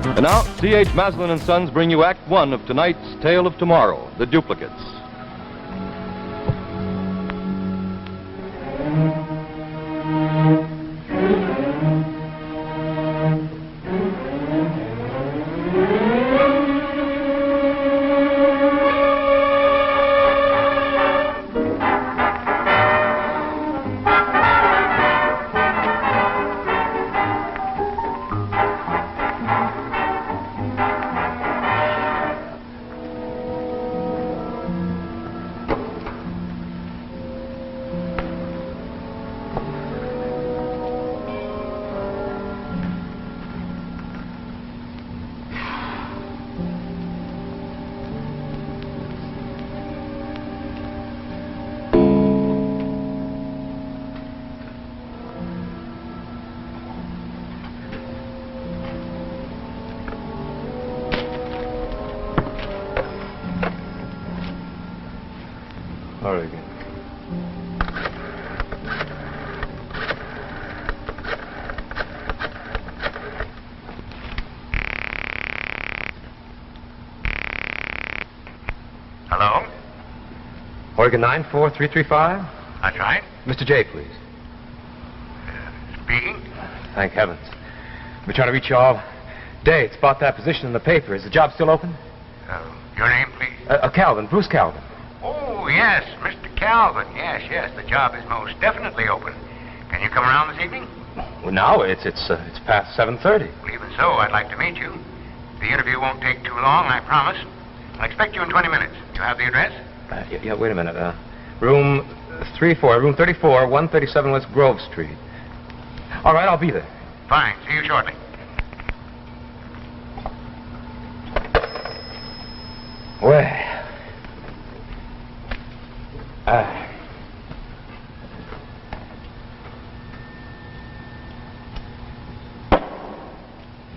And now, C.H. Maslin and Sons bring you Act One of tonight's Tale of Tomorrow, The Duplicates. Oregon. Hello? Oregon 94335? That's right. Mr. J, please. Speaking. Thank heavens. We're trying to reach you all day. It's about that position in the paper. Is the job still open? Your name, please? Calvin, Bruce Calvin. Oh, yes, Mr. Calvin. Yes, the job is most definitely open. Can you come around this evening? Well, now it's past 7:30. Well, even so, I'd like to meet you. The interview won't take too long, I promise. I'll expect you in 20 minutes. You have the address? Yeah, wait a minute. Room 34, room 34, 137 West Grove Street. All right, I'll be there. Fine. See you shortly. Well,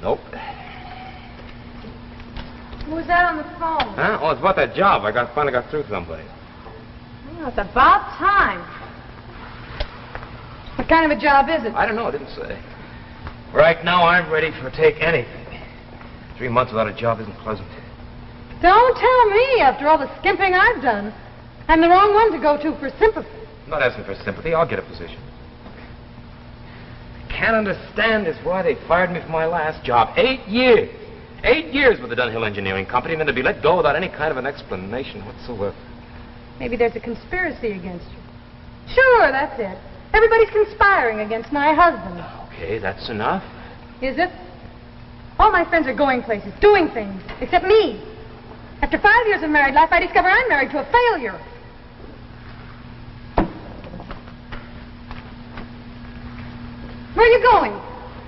nope. Who was that on the phone? Huh? Oh, it's about that job. I finally got through to somebody. Oh, it's about time. What kind of a job is it? I don't know. I didn't say. Right now, I'm ready for take anything. 3 months without a job isn't pleasant. Don't tell me, after all the skimping I've done. I'm the wrong one to go to for sympathy. I'm not asking for sympathy. I'll get a position. I can't understand is why they fired me from my last job. 8 years. 8 years with the Dunhill Engineering Company, and then to be let go without any kind of an explanation whatsoever. Maybe there's a conspiracy against you. Sure, that's it. Everybody's conspiring against my husband. Okay, that's enough. Is it? All my friends are going places, doing things, except me. After 5 years of married life, I discover I'm married to a failure. Where are you going?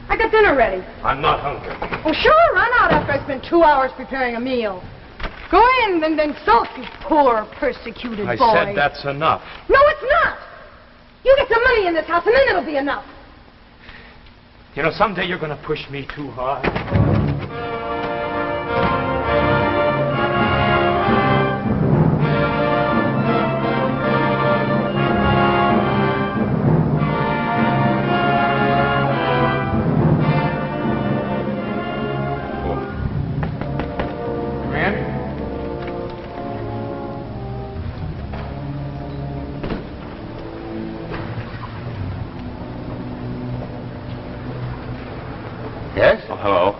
I got dinner ready. I'm not hungry. Oh, sure, run out after I spend 2 hours preparing a meal. Go in and then sulk, you poor, persecuted boy. I said that's enough. No, it's not. You get some money in this house, and then it'll be enough. You know, someday you're going to push me too hard. Yes? Oh, hello.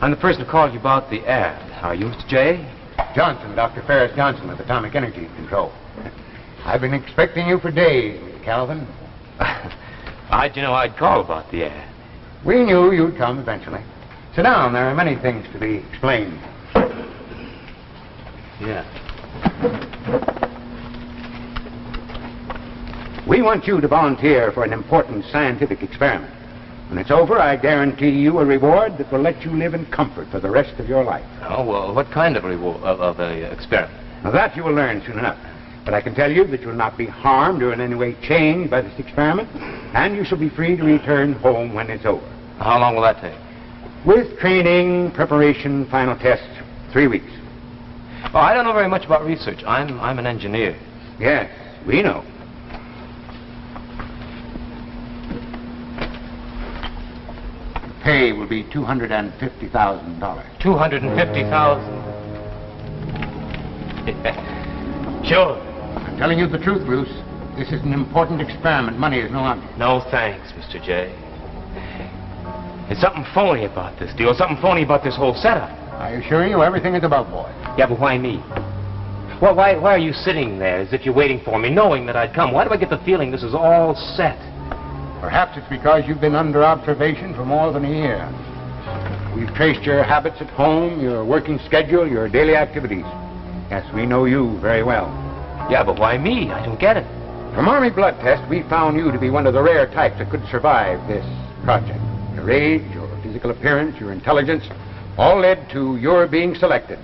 I'm the person who called you about the ad. Are you Mr. J? Johnson, Dr. Ferris Johnson with Atomic Energy Control. I've been expecting you for days, Mr. Calvin. How'd you know I'd call about the ad? We knew you'd come eventually. Sit down. There are many things to be explained. Yeah. We want you to volunteer for an important scientific experiment. When it's over, I guarantee you a reward that will let you live in comfort for the rest of your life. Oh, well, what kind of reward of a experiment? Now, that you will learn soon enough. But I can tell you that you will not be harmed or in any way changed by this experiment, and you shall be free to return home when it's over. How long will that take? With training, preparation, final tests, 3 weeks. Oh, I don't know very much about research. I'm an engineer. Yes, we know. Pay will be $250,000. $250,000. Sure. I'm telling you the truth, Bruce. This is an important experiment. Money is no object. No thanks, Mr. J. There's something phony about this deal. Something phony about this whole setup. I assure you, everything is above board. Yeah, but why me? Well, why are you sitting there as if you're waiting for me, knowing that I'd come? Why do I get the feeling this is all set? Perhaps it's because you've been under observation for more than a year. We've traced your habits at home, your working schedule, your daily activities. Yes, we know you very well. Yeah, but why me? I don't get it. From Army blood test, we found you to be one of the rare types that could survive this project. Your age, your physical appearance, your intelligence, all led to your being selected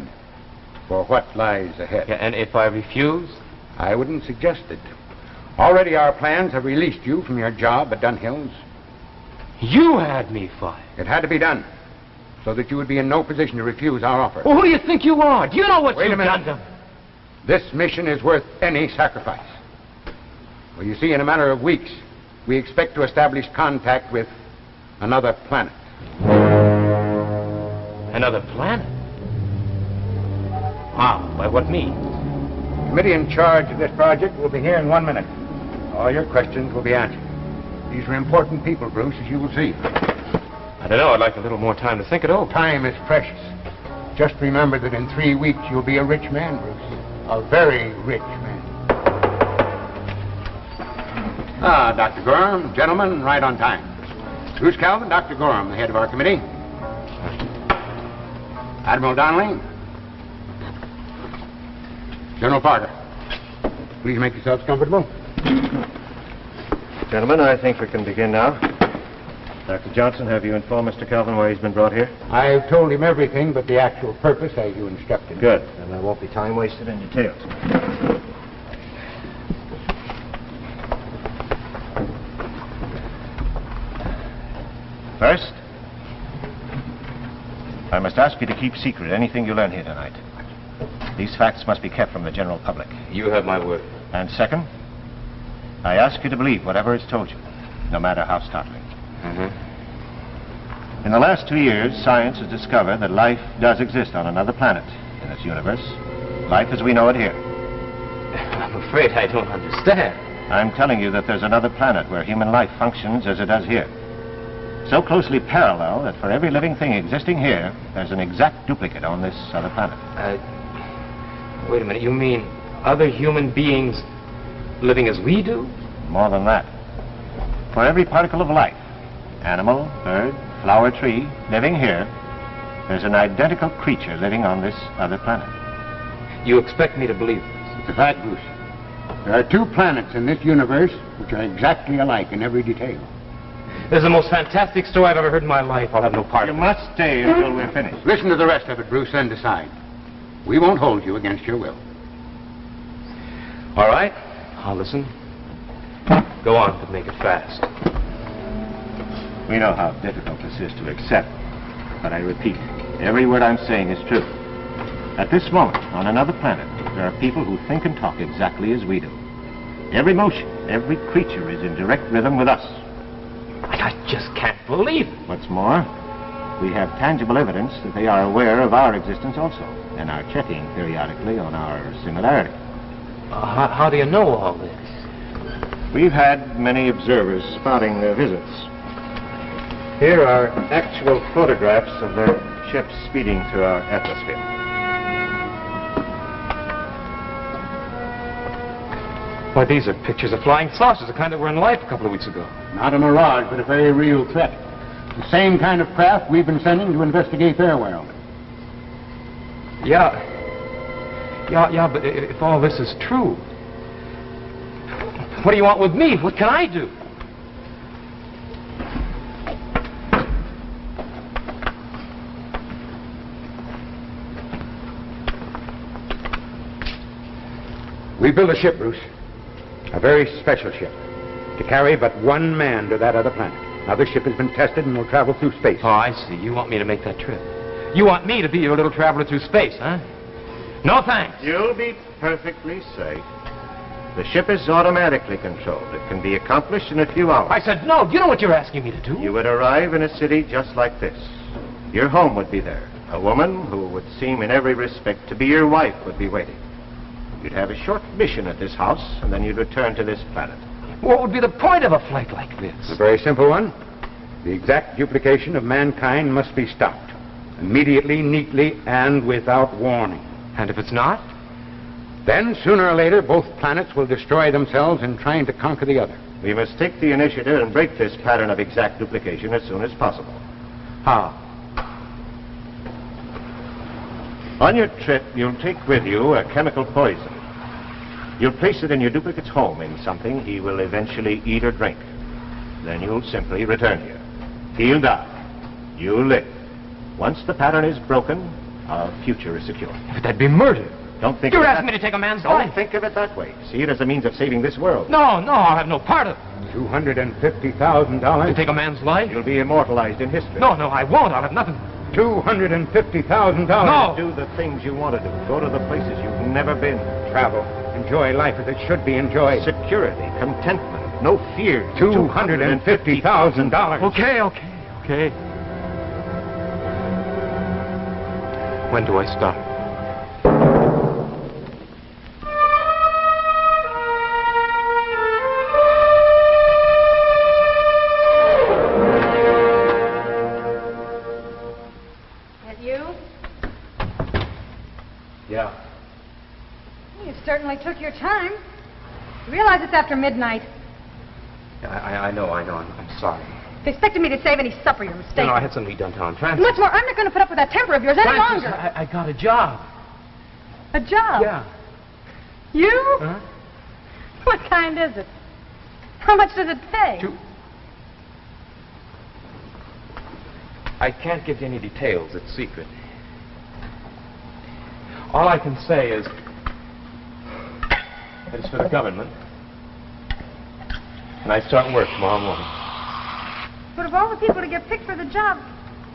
for what lies ahead. Yeah, and if I refuse? I wouldn't suggest it. Already our plans have released you from your job at Dunhill's. You had me fired. It had to be done so that you would be in no position to refuse our offer. Well, who do you think you are? Do you know what Wait you've a minute. done to... This mission is worth any sacrifice. Well, you see, in a matter of weeks, we expect to establish contact with another planet. Another planet? How? By what means? The committee in charge of this project will be here in 1 minute. All your questions will be answered. These are important people, Bruce, as you will see. I don't know. I'd like a little more time to think it over. Time is precious. Just remember that in 3 weeks you'll be a rich man, Bruce. A very rich man. Ah, Dr. Gorham, gentlemen, right on time. Bruce Calvin, Dr. Gorham, the head of our committee. Admiral Donnelly. General Parker. Please make yourselves comfortable. Gentlemen, I think we can begin now. Dr. Johnson, have you informed Mr. Calvin why he's been brought here? I've told him everything but the actual purpose as you instructed. Good. Then there won't be time wasted in details. First, I must ask you to keep secret anything you learn here tonight. These facts must be kept from the general public. You have my word. And second, I ask you to believe whatever is told you, no matter how startling. In the last 2 years, science has discovered that life does exist on another planet in this universe. Life as we know it here. I'm afraid I don't understand. I'm telling you that there's another planet where human life functions as it does here. So closely parallel that for every living thing existing here, there's an exact duplicate on this other planet. Wait a minute. You mean other human beings living as we do? More than that. For every particle of life, animal, bird, flower, tree, living here, there's an identical creature living on this other planet. You expect me to believe this? It's a fact, Bruce. There are 2 planets in this universe which are exactly alike in every detail. This is the most fantastic story I've ever heard in my life. I'll have no part You of it. must stay until we're finished. Listen to the rest of it, Bruce, and decide. We won't hold you against your will. All right. I'll listen. Go on, but make it fast. We know how difficult this is to accept, but I repeat, every word I'm saying is true. At this moment, on another planet, there are people who think and talk exactly as we do. Every motion, every creature is in direct rhythm with us. I just can't believe it. What's more, we have tangible evidence that they are aware of our existence also, and are checking periodically on our similarity. How do you know all this? We've had many observers spotting their visits. Here are actual photographs of their ships speeding through our atmosphere. Why, these are pictures of flying saucers, the kind that were in life a couple of weeks ago. Not a mirage, but a very real threat. The same kind of craft we've been sending to investigate their world. Yeah, but if all this is true, What do you want with me? What can I do? We built a ship, Bruce. A very special ship. To carry but one man to that other planet. Now, this ship has been tested and will travel through space. Oh, I see. You want me to make that trip. You want me to be your little traveler through space, huh? No thanks. You'll be perfectly safe. The ship is automatically controlled. It can be accomplished in a few hours. I said no. You know what you're asking me to do? You would arrive in a city just like this. Your home would be there. A woman who would seem in every respect to be your wife would be waiting. You'd have a short mission at this house, and then you'd return to this planet. What would be the point of a flight like this? It's a very simple one. The exact duplication of mankind must be stopped. Immediately, neatly, and without warning. And if it's not? Then, sooner or later, both planets will destroy themselves in trying to conquer the other. We must take the initiative and break this pattern of exact duplication as soon as possible. How? On your trip, you'll take with you a chemical poison. You'll place it in your duplicate's home in something he will eventually eat or drink. Then you'll simply return here. He'll die. You'll live. Once the pattern is broken, our future is secure. But that'd be murder. Don't think You're of it asking me to take a man's Don't life. think of it that way. See it as a means of saving this world. No, I'll have no part of it. $250,000. To take a man's life? You'll be immortalized in history. No, I won't. I'll have nothing. $250,000. No. Do the things you want to do. Go to the places you've never been. Travel. Enjoy life as it should be enjoyed. Security, contentment, no fear. $250,000. Okay. When do I start? That you? Yeah. You certainly took your time. You realize it's after midnight. I know. I'm sorry. If you expected me to save any supper, you're mistaken. No, I had something to be done, Tom. Francis. What's more, I'm not going to put up with that temper of yours any Francis, longer. I got a job. A job? Yeah. You? Huh? What kind is it? How much does it pay? I can't give you any details. It's secret. All I can say is that it's for the government. And I start work tomorrow morning. But of all the people to get picked for the job,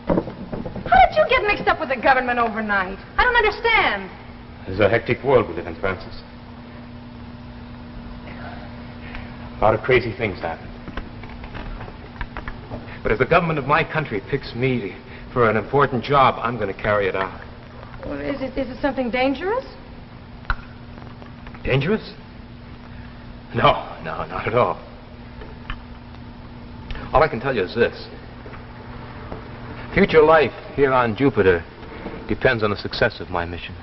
how did you get mixed up with the government overnight? I don't understand. It's a hectic world we live in, Francis. A lot of crazy things happen. But if the government of my country picks me for an important job, I'm going to carry it out. Well, is it something dangerous? Dangerous? No, not at all. All I can tell you is this. Future life here on Jupiter depends on the success of my mission.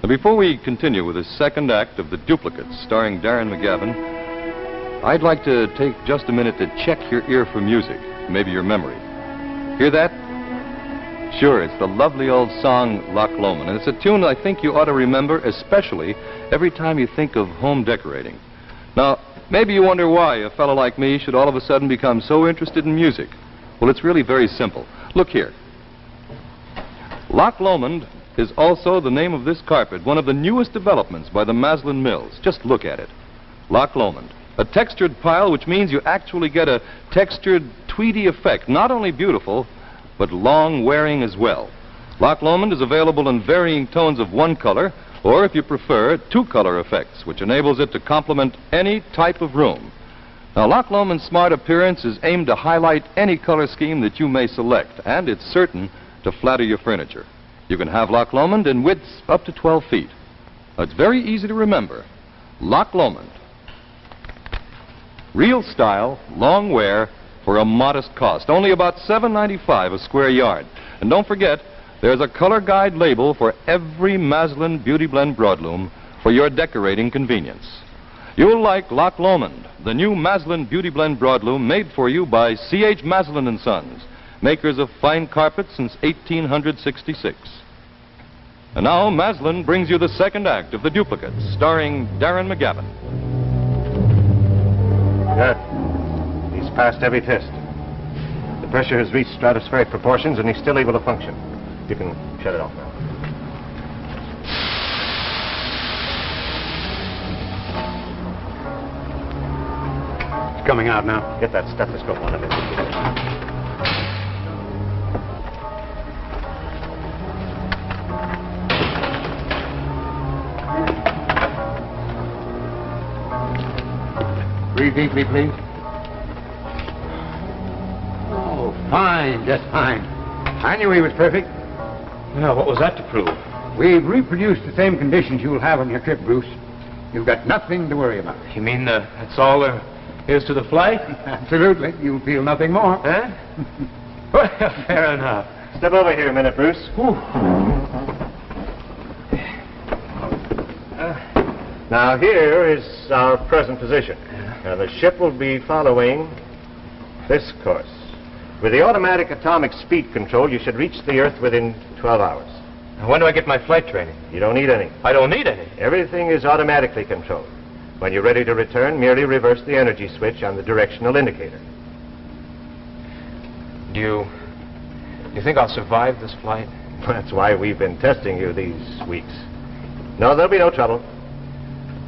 Now, before we continue with the second act of The Duplicates, starring Darren McGavin, I'd like to take just a minute to check your ear for music, maybe your memory. Hear that? Sure, it's the lovely old song Loch Lomond, and it's a tune I think you ought to remember, especially every time you think of home decorating. Now, maybe you wonder why a fellow like me should all of a sudden become so interested in music. Well, it's really very simple. Look here. Loch Lomond is also the name of this carpet, one of the newest developments by the Maslin Mills. Just look at it. Loch Lomond. A textured pile, which means you actually get a textured, tweedy effect. Not only beautiful, but long-wearing as well. Loch Lomond is available in varying tones of one color, or if you prefer, two-color effects, which enables it to complement any type of room. Now, Loch Lomond's smart appearance is aimed to highlight any color scheme that you may select, and it's certain to flatter your furniture. You can have Loch Lomond in widths up to 12 feet. Now, it's very easy to remember. Loch Lomond. Real style, long wear, for a modest cost. Only about $7.95 a square yard. And don't forget, there's a color guide label for every Maslin Beauty Blend broadloom for your decorating convenience. You'll like Loch Lomond, the new Maslin Beauty Blend broadloom made for you by C.H. Maslin & Sons, makers of fine carpets since 1866. And now Maslin brings you the second act of The Duplicates, starring Darren McGavin. Good. He's passed every test. The pressure has reached stratospheric proportions and he's still able to function. You can shut it off now. It's coming out now. Get that stethoscope on him. Breathe deeply, please. Oh, fine, just fine. I knew he was perfect. Well, what was that to prove? We've reproduced the same conditions you'll have on your trip, Bruce. You've got nothing to worry about. You mean that's all there is to the flight? Absolutely. You'll feel nothing more. Huh? Well, fair enough. Step over here a minute, Bruce. Now, here is our present position. Now, the ship will be following this course. With the automatic atomic speed control, you should reach the Earth within 12 hours. Now, when do I get my flight training? You don't need any. I don't need any. Everything is automatically controlled. When you're ready to return, merely reverse the energy switch on the directional indicator. Do you think I'll survive this flight? That's why we've been testing you these weeks. No, there'll be no trouble.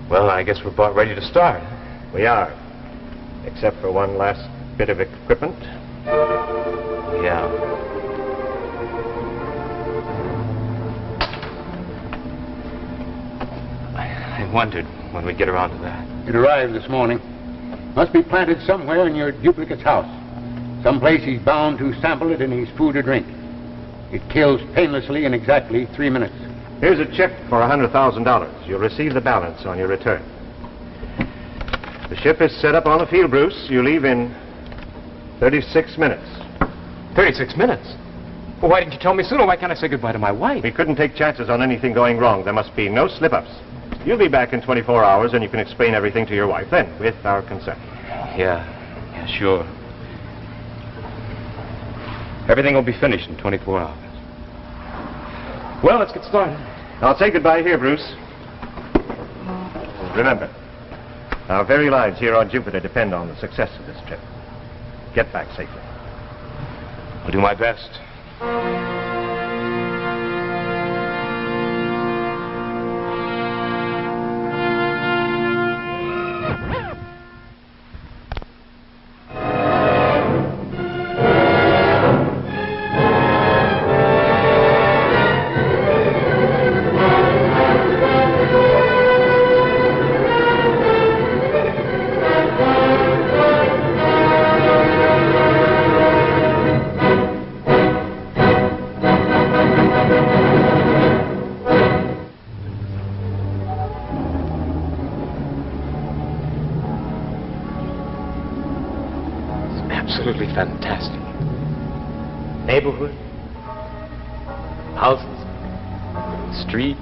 Well, I guess we're about ready to start. We are. Except for one last bit of equipment. Yeah. I wondered when we'd get around to that. It arrived this morning. Must be planted somewhere in your duplicate's house. Someplace he's bound to sample it in his food or drink. It kills painlessly in exactly 3 minutes. Here's a check for $100,000. You'll receive the balance on your return. The ship is set up on the field, Bruce. You leave in 36 minutes. 36 minutes? Well, why didn't you tell me sooner? Why can't I say goodbye to my wife? We couldn't take chances on anything going wrong. There must be no slip-ups. You'll be back in 24 hours, and you can explain everything to your wife then, with our consent. Yeah, sure. Everything will be finished in 24 hours. Well, let's get started. I'll say goodbye here, Bruce. Remember, our very lives here on Jupiter depend on the success of this trip. Get back safely. I'll do my best. Absolutely fantastic. Neighborhood, houses, street,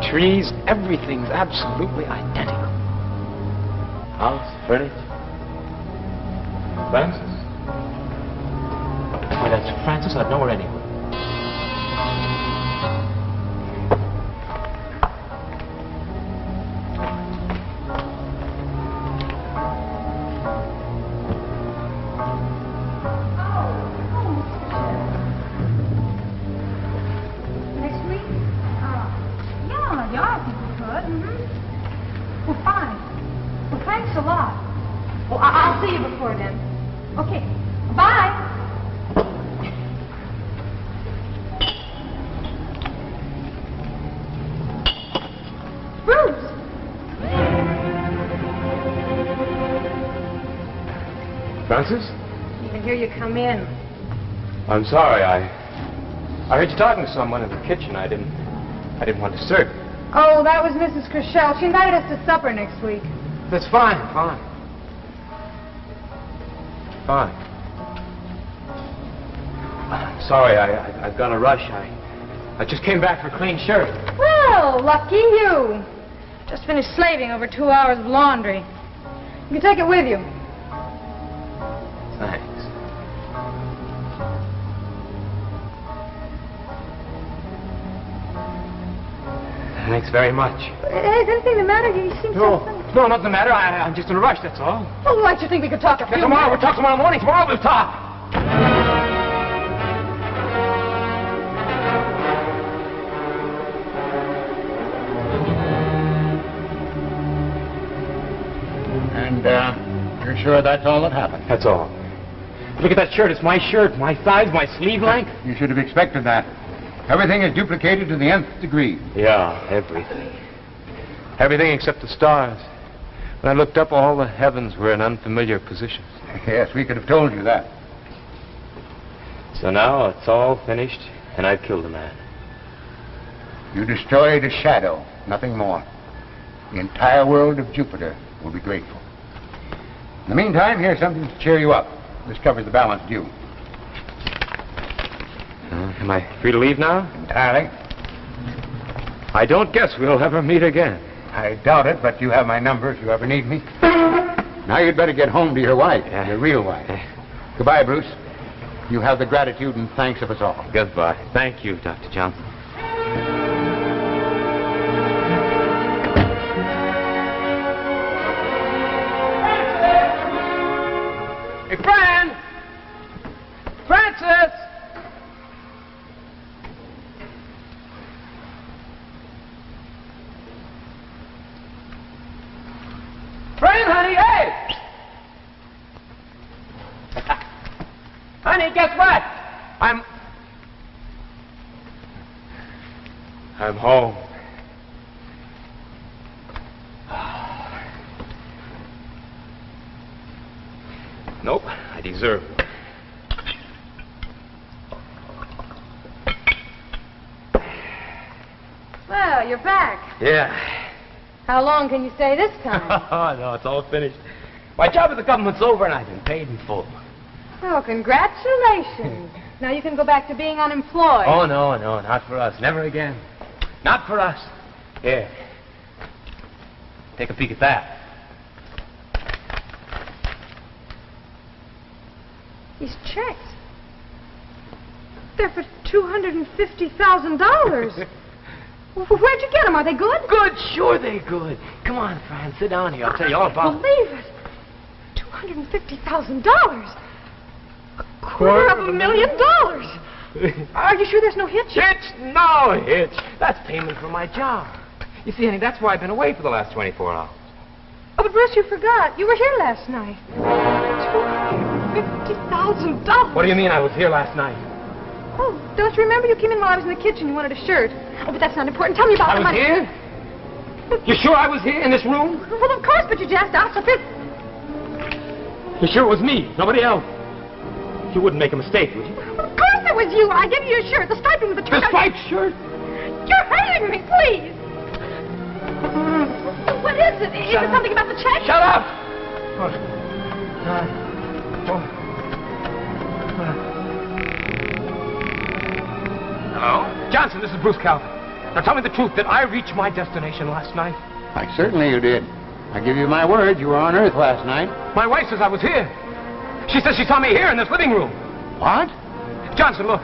trees, everything's absolutely identical. House, furniture. Francis? Why, that's Francis I'd know her anywhere. Well, fine. Well, thanks a lot. Well, I'll see you before then. Okay. Bye. Bruce! Francis? I hear you come in. I'm sorry. I heard you talking to someone in the kitchen. I didn't want to disturb you. Oh, that was Mrs. Chriselle. She invited us to supper next week. That's fine. Sorry, I've got a rush. I just came back for clean shirt. Well, lucky you. Just finished slaving over 2 hours of laundry. You can take it with you. Thanks. Thanks very much. Hey, is anything the matter? You seem so funny. No, nothing the matter. I'm just in a rush, that's all. Oh, why don't you think we could talk a few Tomorrow, minutes? we'll talk tomorrow morning. Tomorrow we'll talk. And, you're sure that's all that happened? That's all. Look at that shirt. It's my shirt, my size, my sleeve length. You should have expected that. Everything is duplicated to the nth degree. Yeah, everything. Everything except the stars. When I looked up, all the heavens were in unfamiliar positions. Yes, we could have told you that. So now it's all finished, and I've killed a man. You destroyed a shadow, nothing more. The entire world of Jupiter will be grateful. In the meantime, here's something to cheer you up. This covers the balance due. Am I free to leave now? Entirely. I don't guess we'll ever meet again. I doubt it, but you have my number if you ever need me. Now you'd better get home to your wife, your real wife. Goodbye, Bruce. You have the gratitude and thanks of us all. Goodbye. Thank you, Dr. Johnson. Hey, Fran! Francis! Fran, honey, hey! Honey, guess what? I'm home. Nope, I deserve it. Well, you're back. Yeah. How long can you stay this time? Oh, no, it's all finished. My job at the government's over and I've been paid in full. Oh, congratulations. Now you can go back to being unemployed. Oh, no, not for us. Never again. Not for us. Here. Take a peek at that. These checks. They're for $250,000. Where'd you get them? Are they good? Good, sure they're good. Come on, Fran, sit down here. I'll tell you all about it. Believe it. $250,000. $250,000. Are you sure there's no hitch? Hitch? No hitch. That's payment for my job. You see, honey, that's why I've been away for the last 24 hours. Oh, but Bruce, you forgot. You were here last night. $250,000. What do you mean I was here last night? Oh, don't you remember? You came in while I was in the kitchen. You wanted a shirt. Oh, but that's not important. Tell me about I the was money. here? You sure I was here in this room? Well, of course, but you just asked if it... You sure it was me? Nobody else? You wouldn't make a mistake, would you? Of course it was you. I gave you your shirt, the striping with the The striped shirt? You're hurting me, please. What is it? Is it something about the check? Shut up! Hello? Johnson, this is Bruce Calvin. Now tell me the truth. Did I reach my destination last night? Why, certainly you did. I give you my word, you were on Earth last night. My wife says I was here. She says she saw me here in this living room. What? Johnson, look.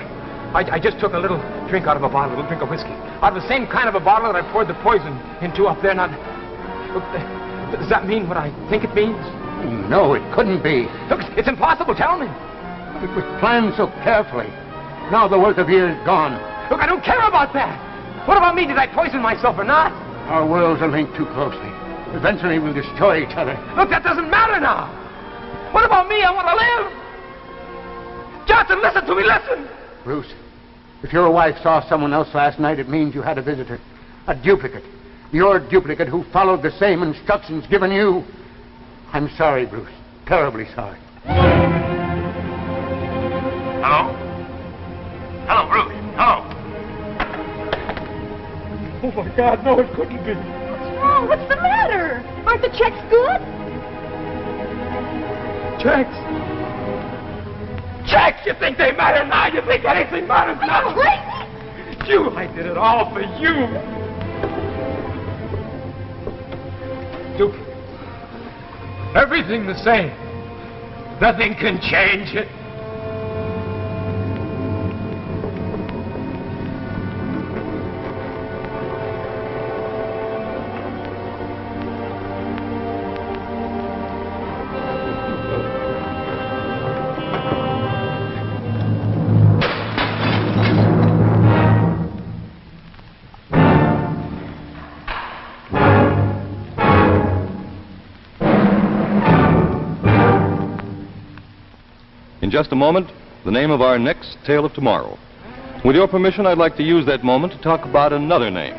I just took a little drink out of a bottle, a little drink of whiskey. Out of the same kind of a bottle that I poured the poison into up there. Now, look, does that mean what I think it means? No, it couldn't be. Look, it's impossible. Tell me. It was planned so carefully. Now the work of years gone. Look, I don't care about that. What about me? Did I poison myself or not? Our worlds are linked too closely. Eventually we'll destroy each other. Look, that doesn't matter now. What about me? I want to live. Johnson, listen to me, listen. Bruce, if your wife saw someone else last night, it means you had a visitor. A duplicate. Your duplicate who followed the same instructions given you. I'm sorry, Bruce. Terribly sorry. Hello? Hello, Bruce. Hello. Oh, my God, no, it couldn't be. What's wrong? What's the matter? Aren't the checks good? Checks? Checks? You think they matter now? You think anything matters now? Crazy? You, I did it all for you. Duke, everything the same. Nothing can change it. In just a moment, the name of our next Tale of Tomorrow. With your permission, I'd like to use that moment to talk about another name.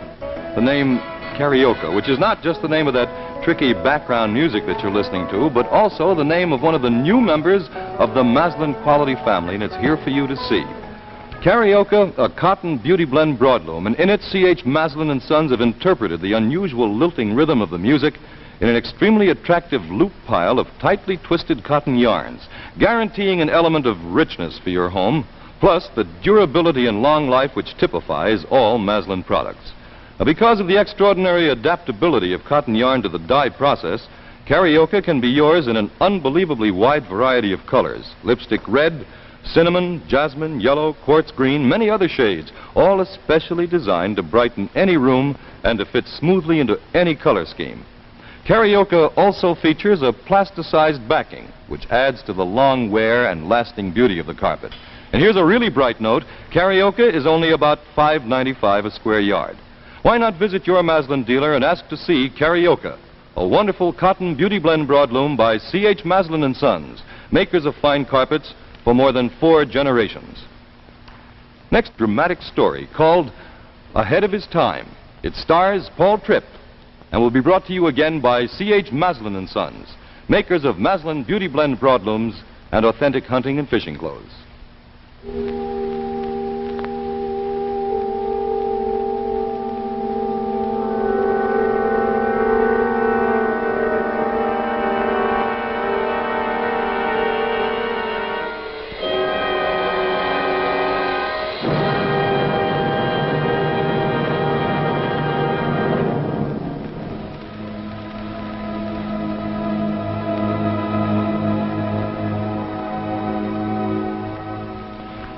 The name Karaoke, which is not just the name of that tricky background music that you're listening to, but also the name of one of the new members of the Maslin quality family, and it's here for you to see. Karaoke, a cotton beauty blend broadloom, and in it C.H. Maslin and Sons have interpreted the unusual lilting rhythm of the music in an extremely attractive loop pile of tightly twisted cotton yarns, guaranteeing an element of richness for your home, plus the durability and long life which typifies all Maslin products. Because of the extraordinary adaptability of cotton yarn to the dye process, Karaoke can be yours in an unbelievably wide variety of colors: lipstick red, cinnamon, jasmine, yellow, quartz green, many other shades, all especially designed to brighten any room and to fit smoothly into any color scheme. Karaoke also features a plasticized backing, which adds to the long wear and lasting beauty of the carpet. And here's a really bright note: Karaoke is only about $5.95 a square yard. Why not visit your Maslin dealer and ask to see Karaoke, a wonderful cotton beauty blend broadloom by C.H. Maslin and Sons, makers of fine carpets for more than 4 generations. Next dramatic story, called Ahead of His Time. It stars Paul Tripp and will be brought to you again by C.H. Maslin and Sons, makers of Maslin beauty blend broadlooms and authentic hunting and fishing clothes.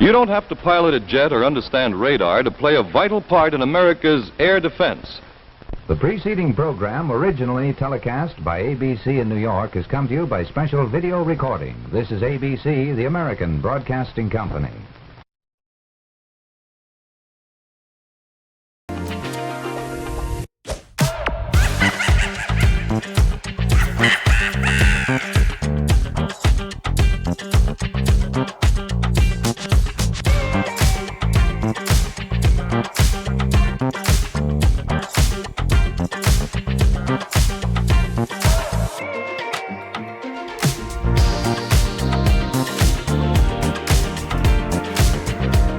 You don't have to pilot a jet or understand radar to play a vital part in America's air defense. The preceding program, originally telecast by ABC in New York, has come to you by special video recording. This is ABC, the American Broadcasting Company.